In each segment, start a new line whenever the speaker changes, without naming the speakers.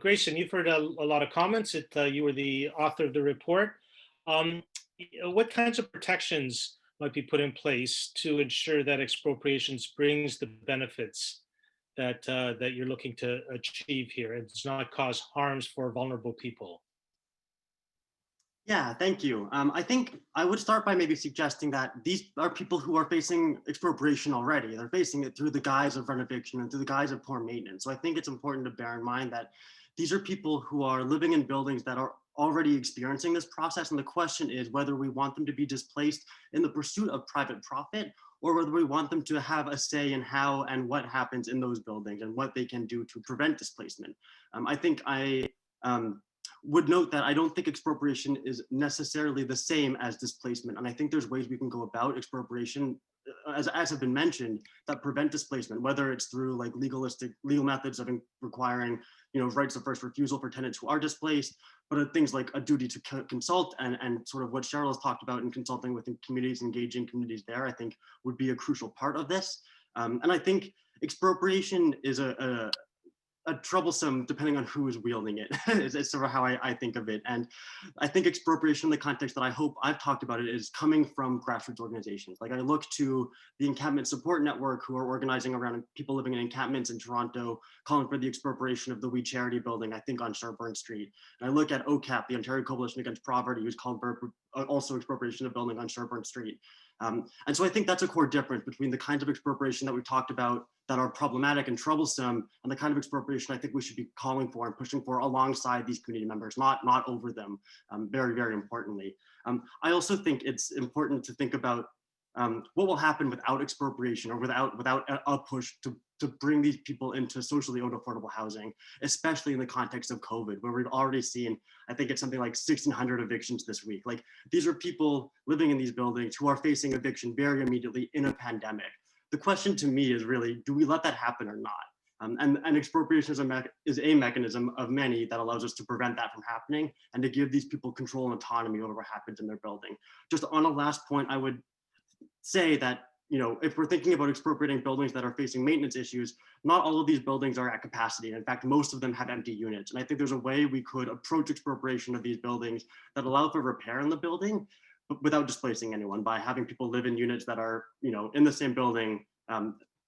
Grayson, you've heard a lot of comments. You were the author of the report. Um, what kinds of protections might be put in place to ensure that expropriations brings the benefits that you're looking to achieve here and does not cause harms for vulnerable people?
Yeah, thank you. I think I would start by maybe suggesting that these are people who are facing expropriation already. They're facing it through the guise of rent eviction and through the guise of poor maintenance. So I think it's important to bear in mind that these are people who are living in buildings that are already experiencing this process. And the question is whether we want them to be displaced in the pursuit of private profit, or whether we want them to have a say in how and what happens in those buildings and what they can do to prevent displacement. I think I would note that I don't think expropriation is necessarily the same as displacement. And I think there's ways we can go about expropriation, as have been mentioned, that prevent displacement, whether it's through like legal methods of requiring, rights of first refusal for tenants who are displaced, but things like a duty to consult and sort of what Cheryl has talked about in consulting with communities, engaging communities there, I think would be a crucial part of this. And I think expropriation is a troublesome, depending on who is wielding it, is sort of how I think of it. And I think expropriation in the context that I hope I've talked about it is coming from grassroots organizations. Like I look to the Encampment Support Network, who are organizing around people living in encampments in Toronto, calling for the expropriation of the We Charity building, I think on Sherbourne Street. And I look at OCAP, the Ontario Coalition Against Poverty, who's called for also expropriation of building on Sherbourne Street. And so I think that's a core difference between the kinds of expropriation that we talked about that are problematic and troublesome and the kind of expropriation I think we should be calling for and pushing for alongside these community members, not over them, very, very importantly. I also think it's important to think about what will happen without expropriation or without a push to bring these people into socially owned affordable housing, especially in the context of COVID, where we've already seen, I think it's something like 1,600 evictions this week. Like these are people living in these buildings who are facing eviction very immediately in a pandemic. The question to me is really, do we let that happen or not? And expropriation is a mechanism of many that allows us to prevent that from happening and to give these people control and autonomy over what happens in their building. Just on a last point, I would say that, if we're thinking about expropriating buildings that are facing maintenance issues, not all of these buildings are at capacity. In fact, most of them have empty units. And I think there's a way we could approach expropriation of these buildings that allow for repair in the building, but without displacing anyone, by having people live in units that are, in the same building,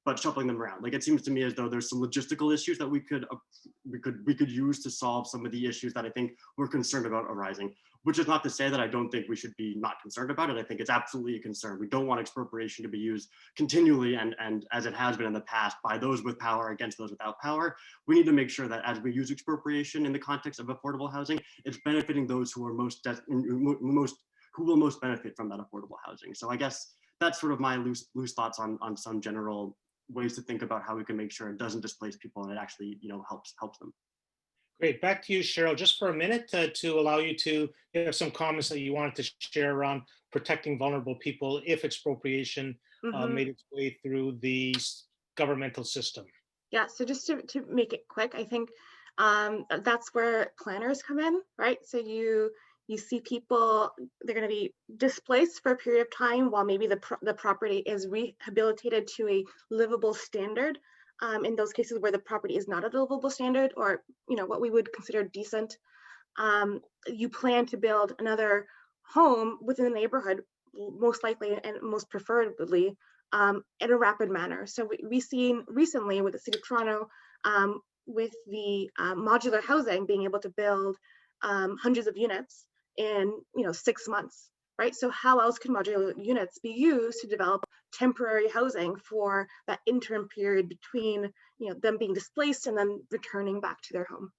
but shuffling them around. Like it seems to me as though there's some logistical issues that we could use to solve some of the issues that I think we're concerned about arising. Which is not to say that I don't think we should be not concerned about it. I think it's absolutely a concern. We don't want expropriation to be used continually and as it has been in the past by those with power against those without power. We need to make sure that as we use expropriation in the context of affordable housing, it's benefiting those who are who will most benefit from that affordable housing. So I guess that's sort of my loose thoughts on some general ways to think about how we can make sure it doesn't displace people and it actually helps them.
Great. Back to you, Cheryl, just for a minute to allow you to have some comments that you wanted to share around protecting vulnerable people if expropriation made its way through the governmental system.
Yeah, so just to make it quick, I think that's where planners come in, right? So you see people, they're going to be displaced for a period of time while maybe the property is rehabilitated to a livable standard. In those cases where the property is not a livable standard or what we would consider decent, you plan to build another home within the neighborhood, most likely and most preferably in a rapid manner. So we've seen recently with the City of Toronto, with the modular housing being able to build hundreds of units in 6 months. Right? So how else can modular units be used to develop temporary housing for that interim period between them being displaced and then returning back to their home?